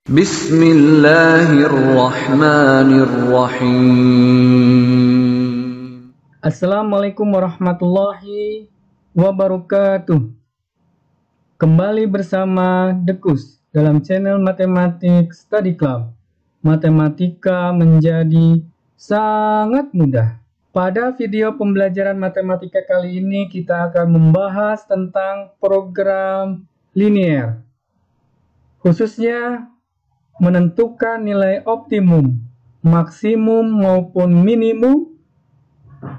Bismillahirrahmanirrahim. Assalamualaikum warahmatullahi wabarakatuh. Kembali bersama Dekus dalam channel Matematik Study Club. Matematika menjadi sangat mudah. Pada video pembelajaran matematika kali ini kita akan membahas tentang program linear, khususnya menentukan nilai optimum, maksimum maupun minimum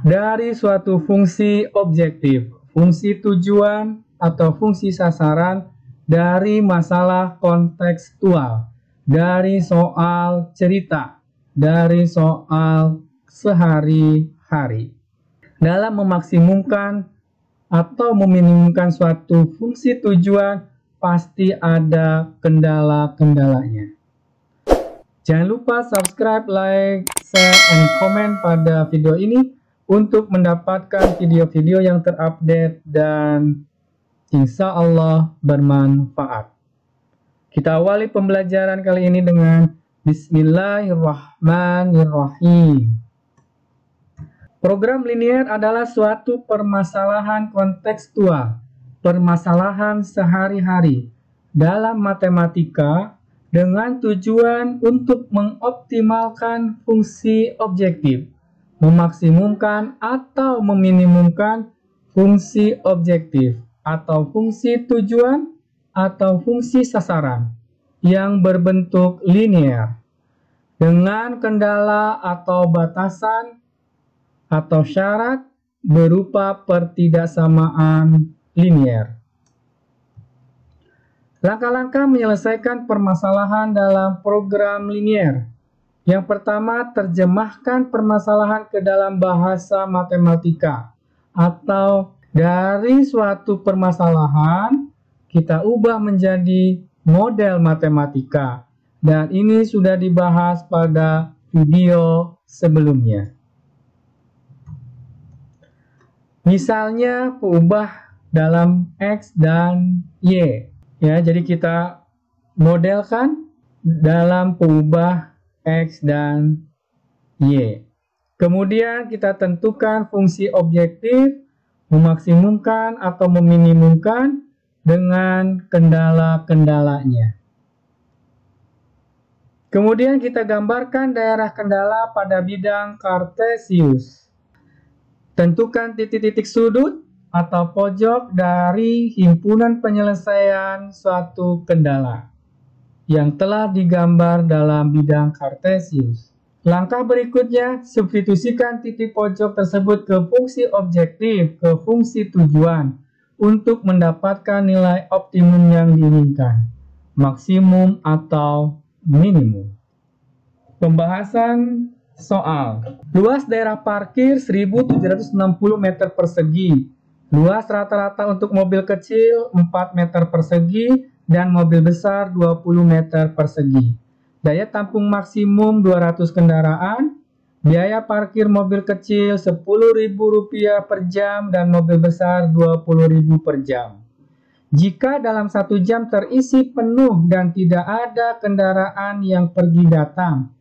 dari suatu fungsi objektif, fungsi tujuan atau fungsi sasaran dari masalah kontekstual, dari soal cerita, dari soal sehari-hari. Dalam memaksimumkan atau meminimumkan suatu fungsi tujuan, pasti ada kendala-kendalanya. Jangan lupa subscribe, like, share, and comment pada video ini untuk mendapatkan video-video yang terupdate dan insya Allah bermanfaat. Kita awali pembelajaran kali ini dengan Bismillahirrahmanirrahim. Program linear adalah suatu permasalahan kontekstual, permasalahan sehari-hari dalam matematika dengan tujuan untuk mengoptimalkan fungsi objektif, memaksimumkan atau meminimumkan fungsi objektif atau fungsi tujuan atau fungsi sasaran yang berbentuk linear dengan kendala atau batasan atau syarat berupa pertidaksamaan linear. Langkah-langkah menyelesaikan permasalahan dalam program linear. Yang pertama, terjemahkan permasalahan ke dalam bahasa matematika, atau dari suatu permasalahan kita ubah menjadi model matematika, dan ini sudah dibahas pada video sebelumnya. Misalnya ubah dalam X dan Y. Ya, jadi kita modelkan dalam pengubah X dan Y. Kemudian kita tentukan fungsi objektif, memaksimumkan atau meminimumkan dengan kendala-kendalanya. Kemudian kita gambarkan daerah kendala pada bidang kartesius. Tentukan titik-titik sudut atau pojok dari himpunan penyelesaian suatu kendala yang telah digambar dalam bidang kartesius. Langkah berikutnya, substitusikan titik pojok tersebut ke fungsi objektif, ke fungsi tujuan untuk mendapatkan nilai optimum yang diinginkan, maksimum atau minimum. Pembahasan soal. Luas daerah parkir 1760 meter persegi. Luas rata-rata untuk mobil kecil 4 meter persegi dan mobil besar 20 meter persegi. Daya tampung maksimum 200 kendaraan. Biaya parkir mobil kecil Rp10.000 per jam dan mobil besar Rp20.000 per jam. Jika dalam 1 jam terisi penuh dan tidak ada kendaraan yang pergi datang,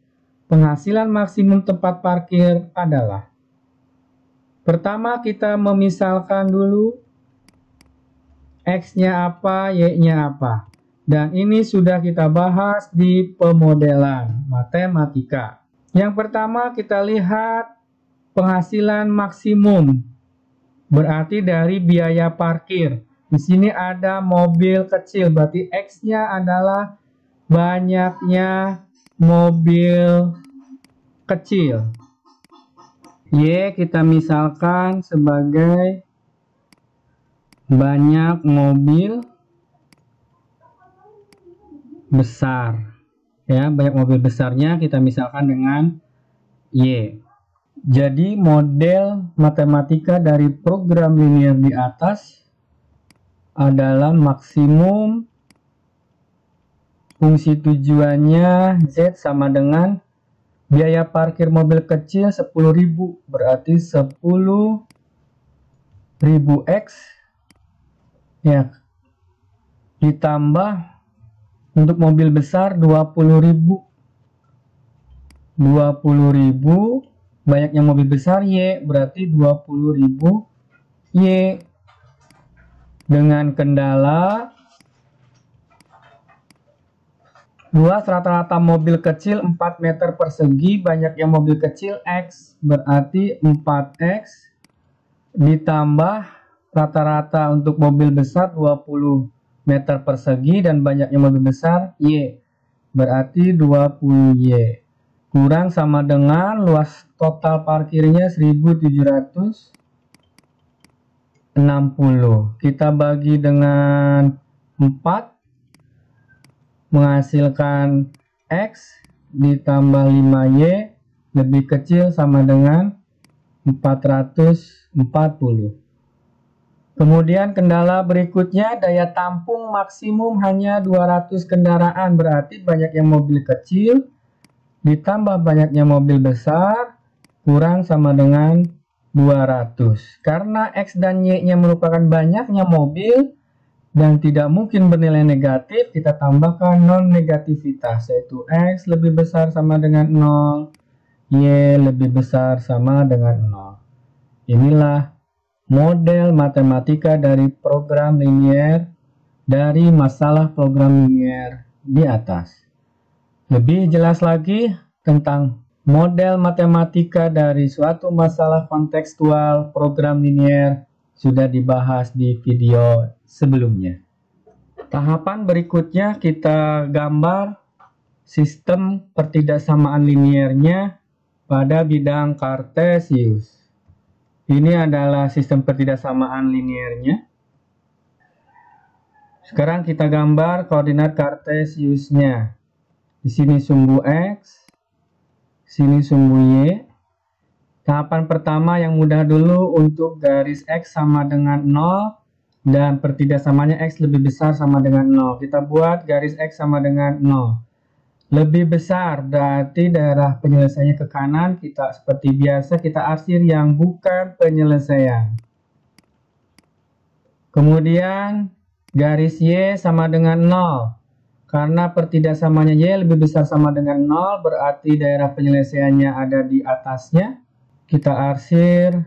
penghasilan maksimum tempat parkir adalah: pertama, kita memisalkan dulu X-nya apa, Y-nya apa. Dan ini sudah kita bahas di pemodelan matematika. Yang pertama, kita lihat penghasilan maksimum. Berarti dari biaya parkir. Di sini ada mobil kecil, berarti X-nya adalah banyaknya mobil kecil. Y kita misalkan sebagai banyak mobil besar. Ya, banyak mobil besarnya kita misalkan dengan Y. Jadi model matematika dari program linear di atas adalah maksimum fungsi tujuannya Z sama dengan biaya parkir mobil kecil 10.000, berarti 10.000 X ya ditambah Untuk mobil besar 20.000. 20.000, banyaknya mobil besar Y, berarti 20.000 Y. Dengan kendala luas rata-rata mobil kecil 4 meter persegi, banyaknya mobil kecil X, berarti 4X, ditambah rata-rata untuk mobil besar 20 meter persegi dan banyaknya mobil besar Y, berarti 20Y, kurang sama dengan luas total parkirnya 1760. Kita bagi dengan 4, menghasilkan X ditambah 5Y lebih kecil sama dengan 440. Kemudian kendala berikutnya, daya tampung maksimum hanya 200 kendaraan, berarti banyaknya mobil kecil ditambah banyaknya mobil besar kurang sama dengan 200. Karena X dan Y-nya merupakan banyaknya mobil dan tidak mungkin bernilai negatif, kita tambahkan non-negativitas, yaitu X lebih besar sama dengan 0, Y lebih besar sama dengan 0. Inilah model matematika dari program linier dari masalah program linier di atas. Lebih jelas lagi tentang model matematika dari suatu masalah kontekstual program linier sudah dibahas di video sebelumnya. Tahapan berikutnya kita gambar sistem pertidaksamaan liniernya pada bidang kartesius. Ini adalah sistem pertidaksamaan liniernya. Sekarang kita gambar koordinat kartesiusnya. Di sini sumbu X, sini sumbu Y. Tahapan pertama yang mudah dulu, untuk garis X sama dengan 0 dan pertidaksamanya X lebih besar sama dengan 0. Kita buat garis X sama dengan 0. Lebih besar berarti daerah penyelesaiannya ke kanan, kita seperti biasa kita arsir yang bukan penyelesaian. Kemudian garis Y sama dengan 0. Karena pertidaksamanya Y lebih besar sama dengan 0, berarti daerah penyelesaiannya ada di atasnya. Kita arsir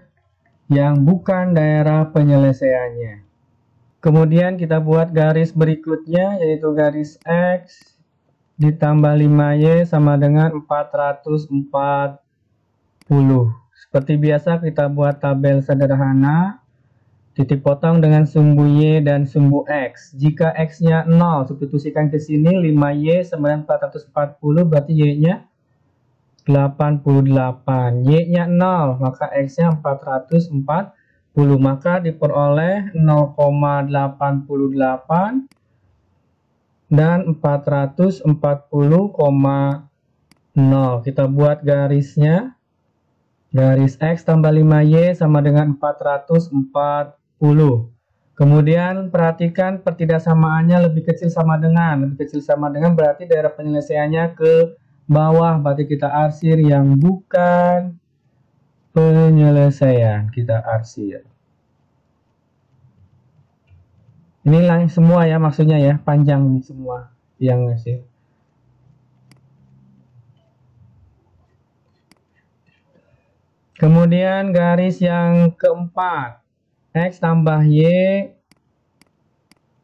yang bukan daerah penyelesaiannya. Kemudian kita buat garis berikutnya, yaitu garis X ditambah 5Y sama dengan 440. Seperti biasa kita buat tabel sederhana. Titik potong dengan sumbu Y dan sumbu X. Jika X-nya 0, substitusikan ke sini, 5Y sama dengan 440, berarti Y-nya 88. Y-nya 0, maka X-nya 440, maka diperoleh 0,88 dan 440,0. Kita buat garisnya. Garis X tambah 5Y sama dengan 440. Kemudian perhatikan pertidaksamaannya lebih kecil sama dengan. Lebih kecil sama dengan berarti daerah penyelesaiannya ke bawah, berarti kita arsir yang bukan penyelesaian, kita arsir. Inilah semua ya, maksudnya ya, panjang ini semua yang ngasih. Kemudian garis yang keempat, X tambah Y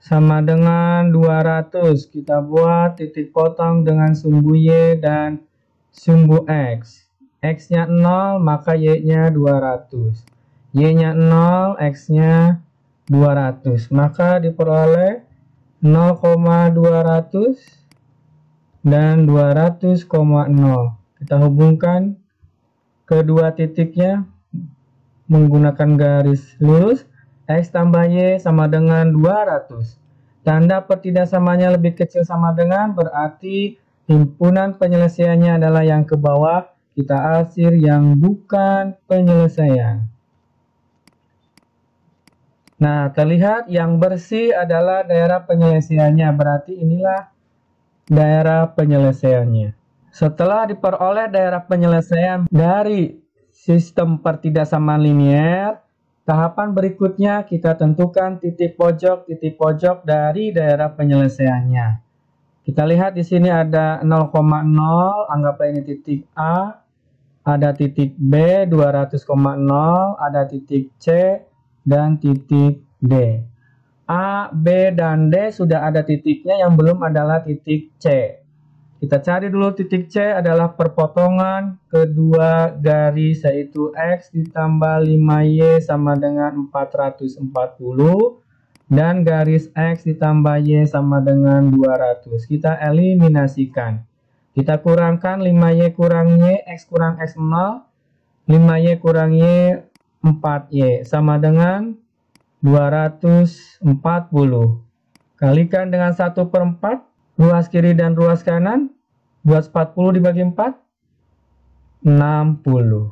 sama dengan 200. Kita buat titik potong dengan sumbu Y dan sumbu X. X-nya 0, maka Y-nya 200. Y-nya 0, X-nya 200. Maka diperoleh 0,200 dan 200,0. Kita hubungkan kedua titiknya menggunakan garis lurus. X tambah Y sama dengan 200. Tanda pertidaksamanya lebih kecil sama dengan berarti himpunan penyelesaiannya adalah yang ke bawah. Kita arsir yang bukan penyelesaian. Nah, terlihat yang bersih adalah daerah penyelesaiannya. Berarti inilah daerah penyelesaiannya. Setelah diperoleh daerah penyelesaian dari sistem pertidaksamaan linier, tahapan berikutnya kita tentukan titik pojok dari daerah penyelesaiannya. Kita lihat di sini ada 0,0, anggaplah ini titik A, ada titik B 200,0, ada titik C, dan titik D. A, B, dan D sudah ada titiknya, yang belum adalah titik C. Kita cari dulu titik C adalah perpotongan kedua garis, yaitu X ditambah 5Y sama dengan 440, dan garis X ditambah Y sama dengan 200. Kita eliminasikan. Kita kurangkan 5Y kurang Y, X kurang X 0, 5Y kurang Y 4Y sama dengan 240. Kalikan dengan 1/4, ruas kiri dan ruas kanan, 240 dibagi 4, 60.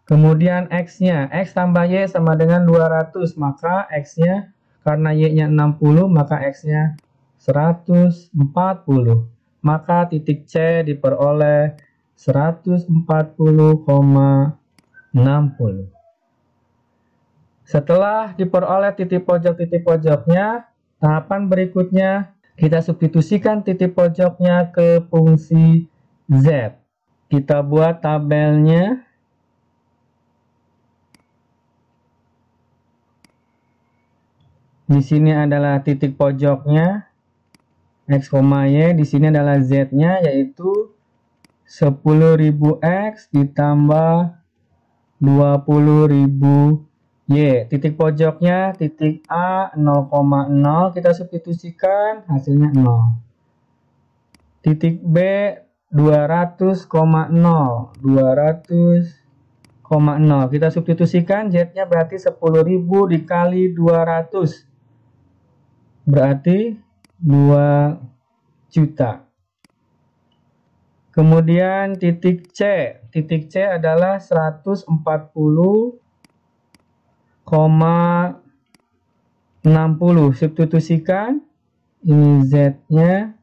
Kemudian X-nya, X tambah Y sama dengan 200, maka X-nya, karena Y-nya 60, maka X-nya 140. Maka titik C diperoleh 140,60. Setelah diperoleh titik pojoknya, tahapan berikutnya kita substitusikan titik pojoknya ke fungsi Z. Kita buat tabelnya. Di sini adalah titik pojoknya X, Y, di sini adalah Z-nya, yaitu 10.000 X ditambah 20.000 Y. Titik pojoknya titik A 0,0, kita substitusikan, hasilnya 0. Titik B 200,0, 200,0, kita substitusikan, Z-nya berarti 10.000 dikali 200, berarti 2 juta. Kemudian titik C adalah 140,60, substitusikan, ini Z-nya,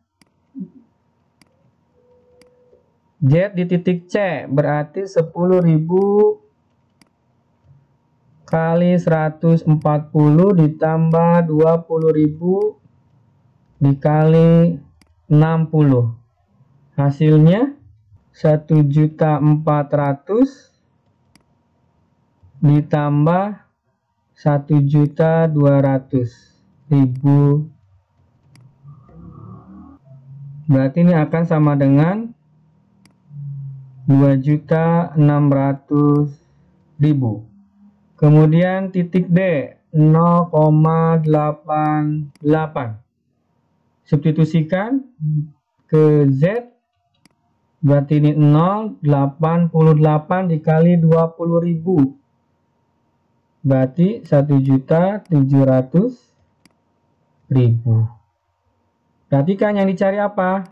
Z di titik C berarti 10.000 kali 140 ditambah 20.000 dikali 60, hasilnya 1.400.000 ditambah 1.200.000, berarti ini akan sama dengan 2.600.000. Kemudian titik D 0,88, substitusikan ke Z, berarti ini 0,88 dikali 20.000, berarti 1.700.000. Perhatikan yang dicari apa?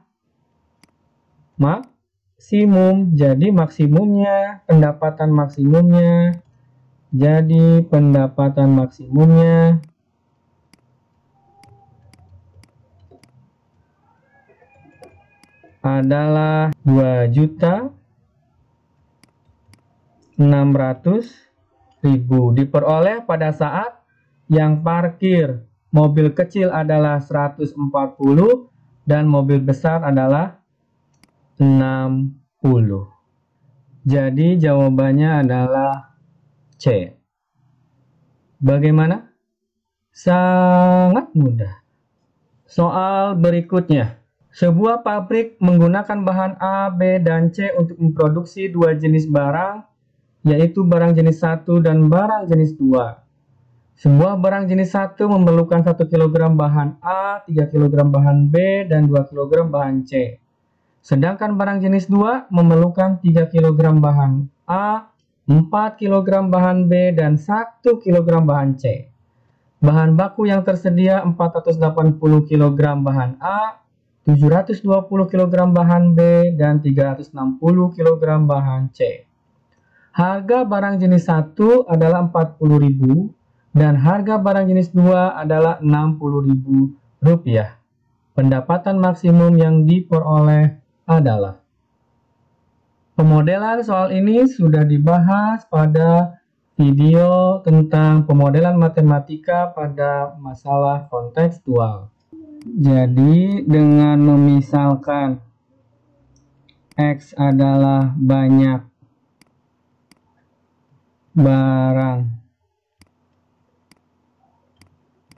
Maksimum. Jadi maksimumnya, pendapatan maksimumnya. Jadi pendapatan maksimumnya adalah 2.600.000, diperoleh pada saat yang parkir mobil kecil adalah 140 dan mobil besar adalah 60. Jadi jawabannya adalah C. Bagaimana? Sangat mudah. Soal berikutnya. Sebuah pabrik menggunakan bahan A, B, dan C untuk memproduksi dua jenis barang, yaitu barang jenis 1 dan barang jenis 2. Sebuah barang jenis 1 memerlukan 1 kg bahan A, 3 kg bahan B, dan 2 kg bahan C. Sedangkan barang jenis 2 memerlukan 3 kg bahan A, 4 kg bahan B, dan 1 kg bahan C. Bahan baku yang tersedia 480 kg bahan A, 720 kg bahan B, dan 360 kg bahan C. Harga barang jenis 1 adalah 40.000 dan harga barang jenis 2 adalah 60.000 rupiah. Pendapatan maksimum yang diperoleh adalah. Pemodelan soal ini sudah dibahas pada video tentang pemodelan matematika pada masalah kontekstual. Jadi dengan memisalkan X adalah banyak barang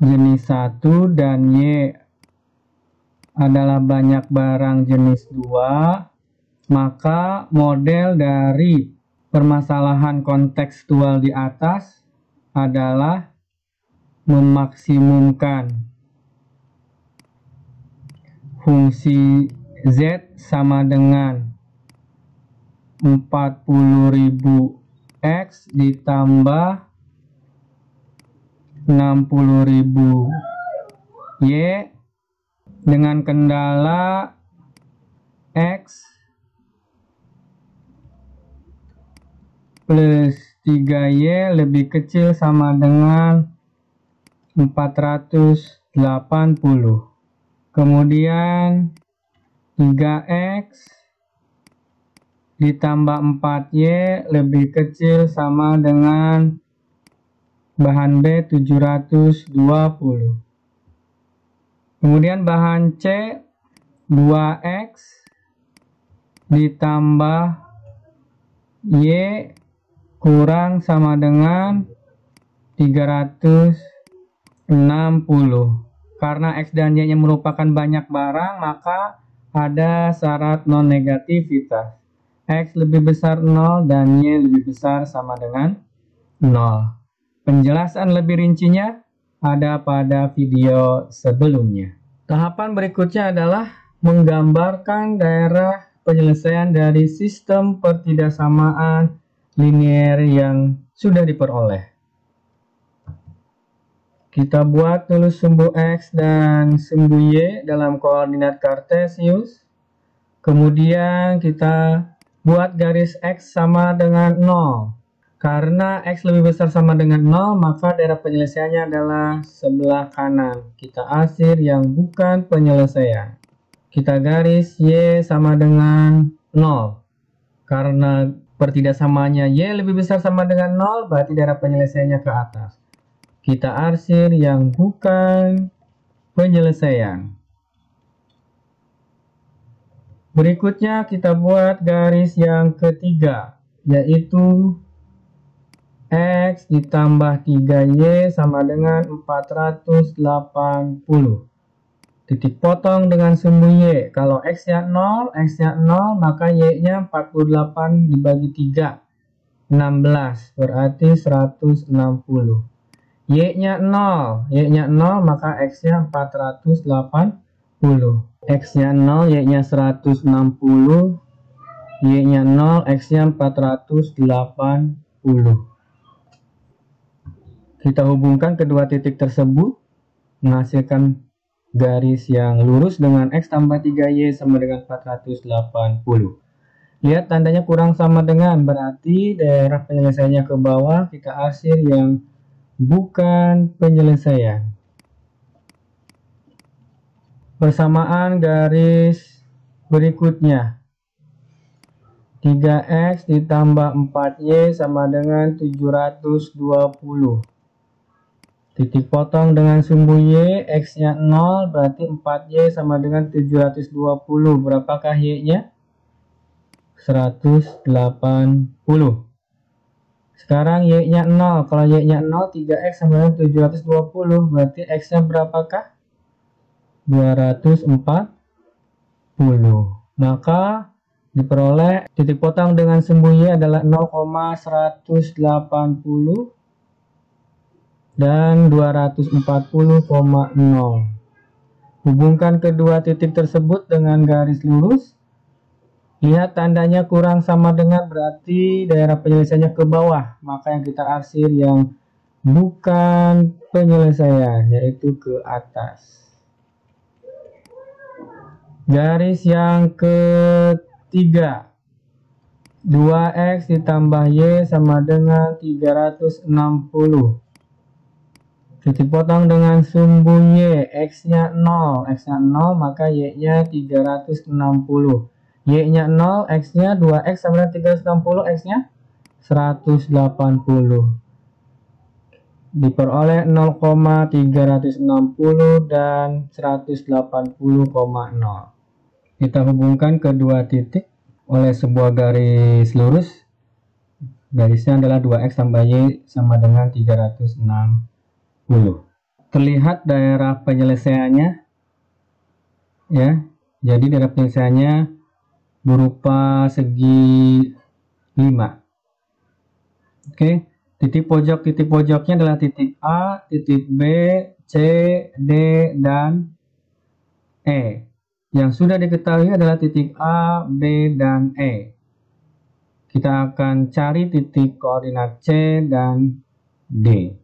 jenis 1 dan Y adalah banyak barang jenis 2, maka model dari permasalahan kontekstual di atas adalah memaksimumkan fungsi Z sama dengan 40.000 X ditambah 60.000 Y dengan kendala X plus 3Y lebih kecil sama dengan 480. Kemudian 3X ditambah 4Y lebih kecil sama dengan bahan B 720. Kemudian bahan C 2X ditambah Y kurang sama dengan 360. Karena X dan Y-nya merupakan banyak barang, maka ada syarat non-negativitas. X lebih besar 0 dan Y lebih besar sama dengan 0. Penjelasan lebih rincinya ada pada video sebelumnya. Tahapan berikutnya adalah menggambarkan daerah penyelesaian dari sistem pertidaksamaan linier yang sudah diperoleh. Kita buat dulu sumbu X dan sumbu Y dalam koordinat kartesius. Kemudian kita buat garis X sama dengan 0. Karena X lebih besar sama dengan 0, maka daerah penyelesaiannya adalah sebelah kanan. Kita arsir yang bukan penyelesaian. Kita garis Y sama dengan 0. Karena pertidaksamaannya Y lebih besar sama dengan 0, berarti daerah penyelesaiannya ke atas. Kita arsir yang bukan penyelesaian. Berikutnya kita buat garis yang ketiga, yaitu X ditambah 3Y sama dengan 480. Titik potong dengan sumbu Y. Kalau X-nya 0, maka Y-nya 48 dibagi 3. 16, berarti 160. Y-nya 0, maka X-nya 480. X-nya 0, Y-nya 160. Y-nya 0, X-nya 480. Kita hubungkan kedua titik tersebut, menghasilkan garis yang lurus dengan X tambah 3Y sama dengan 480. Lihat tandanya kurang sama dengan, berarti daerah penyelesaiannya ke bawah, kita arsir yang bukan penyelesaian. Persamaan garis berikutnya. 3X ditambah 4Y sama dengan 720. Titik potong dengan sumbu Y, X-nya 0, berarti 4Y sama dengan 720. Berapakah Y-nya? 180. Sekarang Y-nya 0. Kalau Y-nya 0, 3X sama dengan 720. Berarti X-nya berapakah? 240. Maka diperoleh titik potong dengan sumbu Y adalah 0,180 dan 240,0. Hubungkan kedua titik tersebut dengan garis lurus. Lihat tandanya kurang sama dengan, berarti daerah penyelesaiannya ke bawah, maka yang kita arsir yang bukan penyelesaian, yaitu ke atas. Garis yang ketiga, 2X ditambah Y sama dengan 360. Titik potong dengan sumbu Y, X-nya 0, maka Y-nya 360. Y-nya 0, X-nya 2X sama dengan 360, X-nya 180. diperoleh 0,360 dan 180,0. Kita hubungkan kedua titik oleh sebuah garis lurus. Garisnya adalah 2x tambah y sama dengan 360. Terlihat daerah penyelesaiannya ya. Jadi daerah penyelesaiannya berupa segi 5. Oke, titik pojoknya adalah titik A, titik B, C, D, dan E. Yang sudah diketahui adalah titik A, B, dan E. Kita akan cari titik koordinat C dan D.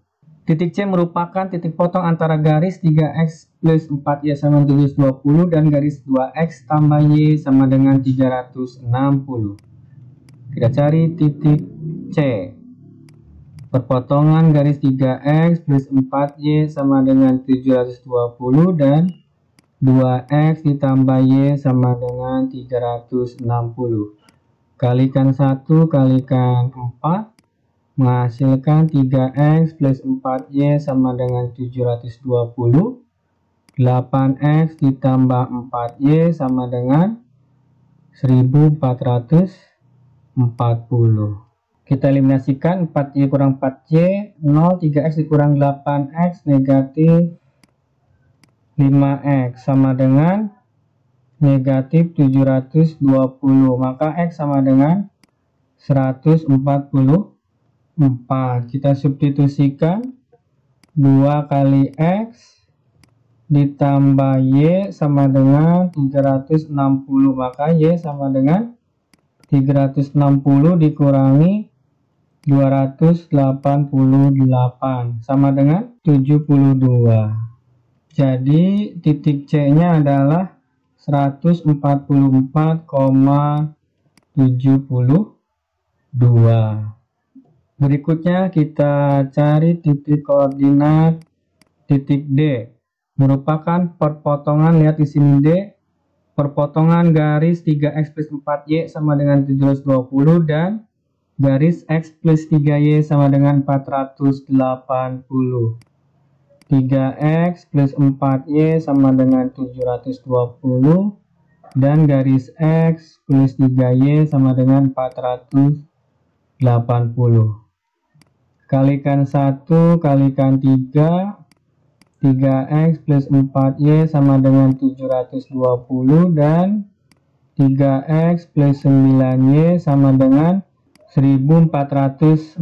Titik C merupakan titik potong antara garis 3x plus 4y sama 720 dan garis 2x tambah y sama dengan 360. Kita cari titik C. Perpotongan garis 3x plus 4y sama dengan 720 dan 2x ditambah y sama dengan 360. Kalikan 1 kalikan 4 menghasilkan 3x plus 4y sama dengan 720. 8x ditambah 4y sama dengan 1440. Kita eliminasikan 4y kurang 4y, 0, 3x dikurang 8x, negatif 5x sama dengan negatif 720. Maka x sama dengan 144. Kita substitusikan 2 kali x ditambah y sama dengan 360. Maka y sama dengan 360 dikurangi 288 sama dengan 72. Jadi titik C nya adalah 144,72. Berikutnya kita cari titik koordinat titik D. Merupakan perpotongan, lihat di sini D, perpotongan garis 3x plus 4y sama dengan 720 dan garis x plus 3y sama dengan 480. 3x plus 4y sama dengan 720 dan garis x plus 3y sama dengan 480. Kalikan 1 kalikan 3, 3x plus 4y sama dengan 720 dan 3x plus 9y sama dengan 1440.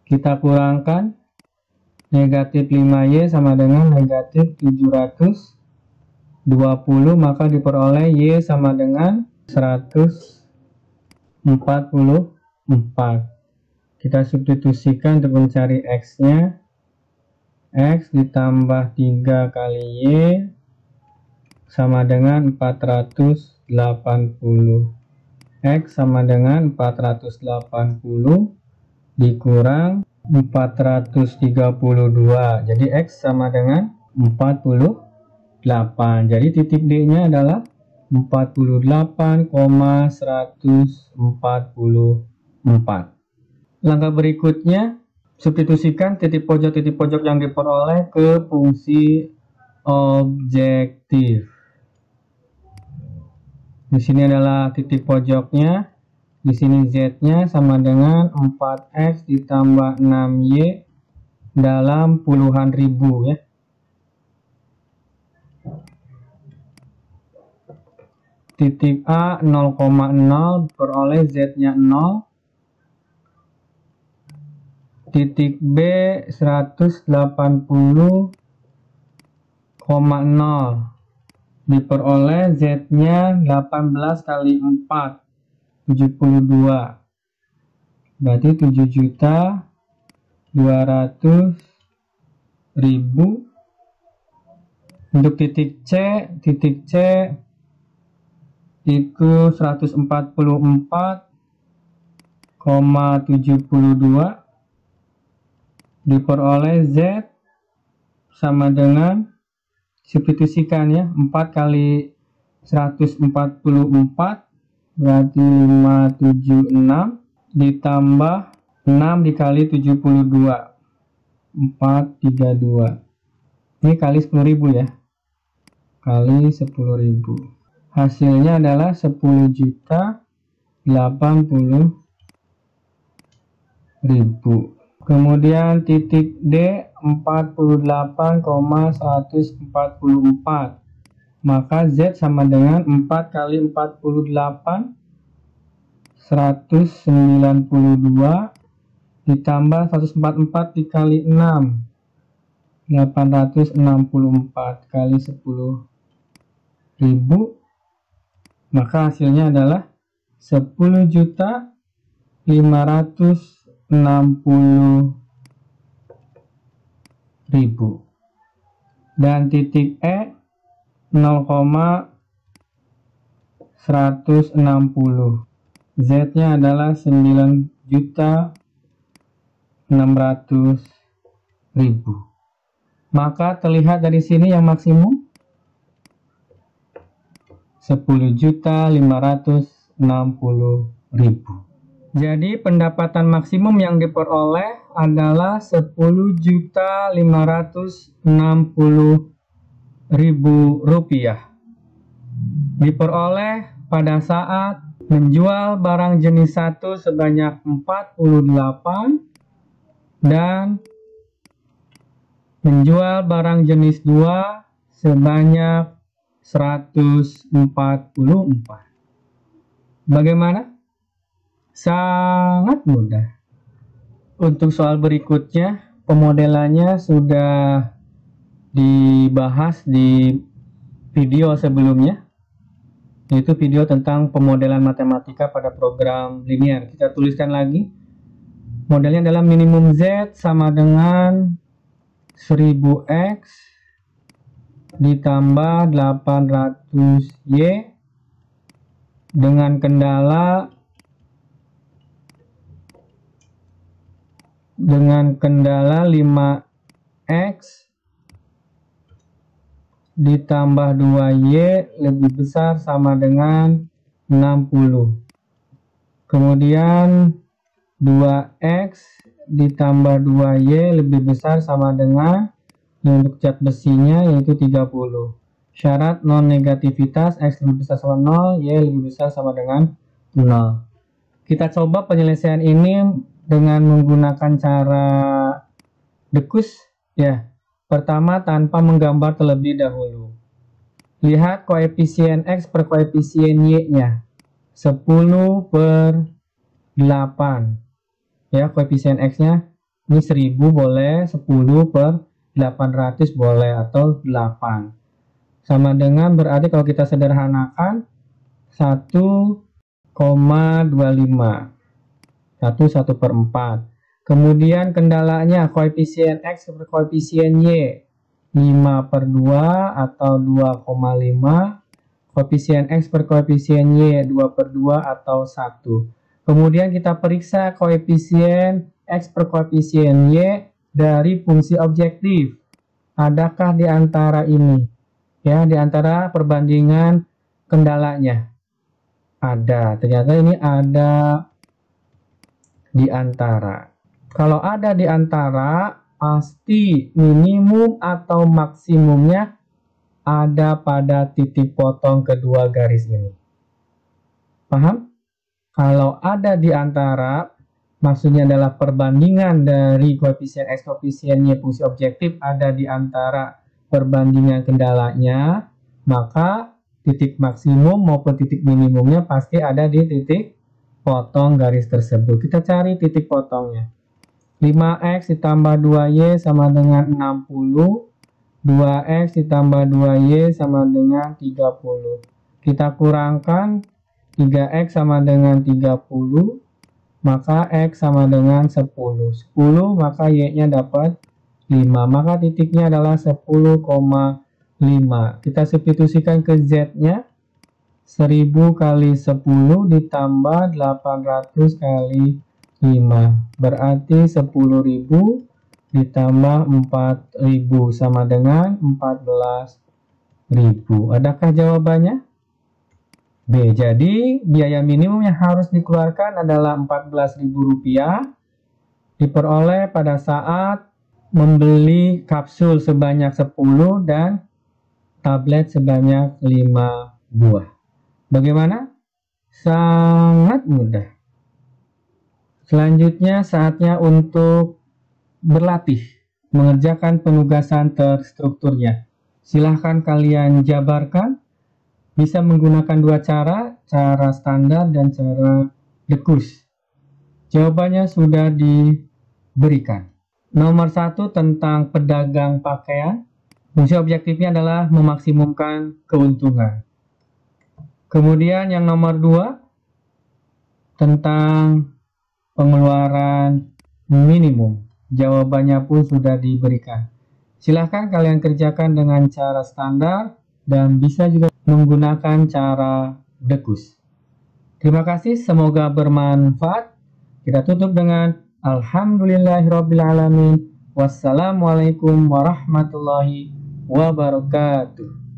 Kita kurangkan, negatif 5y sama dengan negatif 720, maka diperoleh y sama dengan 144. Kita substitusikan untuk mencari x-nya. X ditambah 3 kali y sama dengan 480. X sama dengan 480 dikurang 432. Jadi x sama dengan 48. Jadi titik D nya adalah 48,144. Langkah berikutnya, substitusikan titik pojok yang diperoleh ke fungsi objektif. Di sini adalah titik pojoknya, di sini z-nya sama dengan 4x ditambah 6y dalam puluhan ribu ya. Titik A 0,0 peroleh z-nya 0. Titik B 180,0 diperoleh z-nya 18 kali 4 72. Berarti 7.200.000. Untuk titik C itu 144,72 diperoleh Z sama dengan, substitusikan ya, 4 kali 144 berarti 576 ditambah 6 dikali 72. 432. Ini kali 10.000 ya. Kali 10.000. Hasilnya adalah 10.080.000. Kemudian titik D 48,144. Maka Z sama dengan 4 kali 48, 192 ditambah 144 dikali 6, 864 kali 10.000, maka hasilnya adalah 10.560.000. Dan titik E 0,160. Z-nya adalah 9.600.000. Maka terlihat dari sini yang maksimum 10.560.000. Jadi pendapatan maksimum yang diperoleh adalah 10.560.000 rupiah. Diperoleh pada saat menjual barang jenis 1 sebanyak 48 dan menjual barang jenis 2 sebanyak 144. Bagaimana? Sangat mudah. Untuk soal berikutnya, pemodelannya sudah dibahas di video sebelumnya, yaitu video tentang pemodelan matematika pada program linear. Kita tuliskan lagi. Modelnya adalah minimum Z sama dengan 1000X ditambah 800Y dengan kendala 5X ditambah 2Y lebih besar sama dengan 60. Kemudian 2X ditambah 2Y lebih besar sama dengan, untuk zat besinya yaitu 30. Syarat non-negativitas, X lebih besar sama 0, Y lebih besar sama dengan 0. Kita coba penyelesaian ini dengan menggunakan cara dekus ya. Pertama, tanpa menggambar terlebih dahulu. Lihat koefisien X per koefisien Y-nya. 10/8. Ya, koefisien X-nya ini 1000 boleh, 10/800 boleh, atau 8. Sama dengan, berarti kalau kita sederhanakan 1,25. 1/4. Kemudian kendalanya koefisien X per koefisien Y 5/2 atau 2,5. Koefisien X per koefisien Y 2/2 atau 1. Kemudian kita periksa koefisien X per koefisien Y dari fungsi objektif. Adakah di antara ini? Ya, di antara perbandingan kendalanya. Ada. Ternyata ini ada di antara. Kalau ada di antara, pasti minimum atau maksimumnya ada pada titik potong kedua garis ini. Paham? Kalau ada di antara, maksudnya adalah perbandingan dari koefisien X, koefisien Y, fungsi objektif ada di antara perbandingan kendalanya, maka titik maksimum maupun titik minimumnya pasti ada di titik potong garis tersebut. Kita cari titik potongnya. 5X ditambah 2Y sama dengan 60. 2X ditambah 2Y sama dengan 30. Kita kurangkan 3X sama dengan 30. Maka X sama dengan 10. 10 maka Y-nya dapat 5. Maka titiknya adalah 10,5. Kita substitusikan ke Z-nya. 1000 kali 10 ditambah 800 kali 5. Berarti 10.000 ditambah 4.000 sama dengan 14.000. Adakah jawabannya? B. Jadi biaya minimum yang harus dikeluarkan adalah Rp14.000 diperoleh pada saat membeli kapsul sebanyak 10 dan tablet sebanyak 5 buah. Bagaimana? Sangat mudah. Selanjutnya saatnya untuk berlatih mengerjakan penugasan terstrukturnya. Silahkan kalian jabarkan. Bisa menggunakan dua cara standar dan cara dekus. Jawabannya sudah diberikan. Nomor 1 tentang pedagang pakaian. Fungsi objektifnya adalah memaksimumkan keuntungan. Kemudian yang nomor 2 tentang pengeluaran minimum. Jawabannya pun sudah diberikan. Silahkan kalian kerjakan dengan cara standar dan bisa juga menggunakan cara dekus. Terima kasih, semoga bermanfaat. Kita tutup dengan Alhamdulillahirrabbilalamin. Wassalamualaikum warahmatullahi wabarakatuh.